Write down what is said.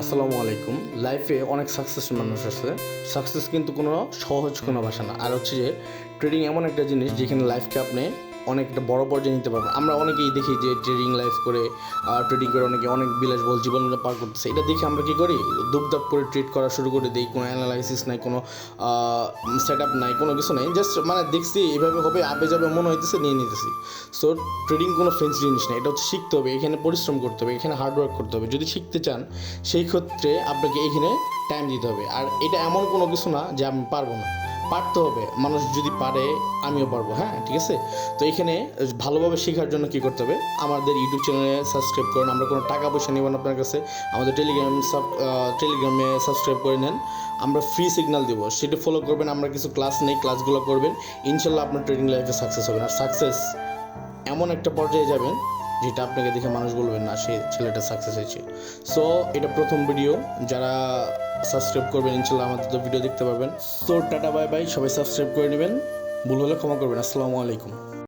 আসসালামু আলাইকুম। লাইফে অনেক সাকসেস মানুষ আছে। সাকসেস কিন্তু কোনো সহজ কোনো ভাষা না। আর হচ্ছে যে ট্রেডিং এমন একটা জিনিস যেখানে লাইফকে আপনি অনেকটা বড় পর্যায়ে নিতে পারবেন। আমরা অনেকেই দেখি যে ট্রেডিং লাইফ করে ট্রেডিং করে অনেকে অনেক বিলাসবহুল জীবন পার করতেছে। এটা দেখে আমরা কী করি, দুপদাপ করে ট্রেড করা শুরু করে দিই। কোনো অ্যানালাইসিস নাই, কোনো সেট আপ নাই, কোনো কিছু নাই। জাস্ট মানে দেখছি এভাবে হবে, আপে যাবে মনে হইতেছে, নিয়ে নিতেছি। সো ট্রেডিং কোনো ফেন্স জিনিস না, এটা হচ্ছে শিখতে হবে, এখানে পরিশ্রম করতে হবে, এখানে হার্ডওয়ার্ক করতে হবে। যদি শিখতে চান সেই ক্ষেত্রে আপনাকে এখানে টাইম দিতে হবে। আর এটা এমন কোনো কিছু না যে আমি পারবো না, পারতে হবে। মানুষ যদি পারে আমিও পারবো, হ্যাঁ ঠিক আছে। তো এখানে ভালোভাবে শেখার জন্য কী করতে হবে, আমাদের ইউটিউব চ্যানেলে সাবস্ক্রাইব করেন। আমরা কোনো টাকা পয়সা নেব না আপনার কাছে। আমাদের টেলিগ্রামে সাবস্ক্রাইব করে নেন। আমরা ফ্রি সিগন্যাল দেবো, সেটা ফলো করবেন। আমরা কিছু ক্লাস নেই, ক্লাসগুলো করবেন, ইনশাল্লাহ আপনার ট্রেডিং লাইফে সাকসেস হবেন। আর সাকসেস এমন একটা পর্যায়ে যাবেন যেটা আপনাকে দেখে মানুষ বলবেন না সে ছেলেটা সাকসেস হয়েছে। সো এটা প্রথম ভিডিও, যারা সাবস্ক্রাইব করবেন ইনশাল্লাহ আমাদের তো ভিডিও দেখতে পারবেন। সো টাটা বাই বাই, সবাই সাবস্ক্রাইব করে নেবেন, ভুল হলে ক্ষমা করবেন। আসসালামু আলাইকুম।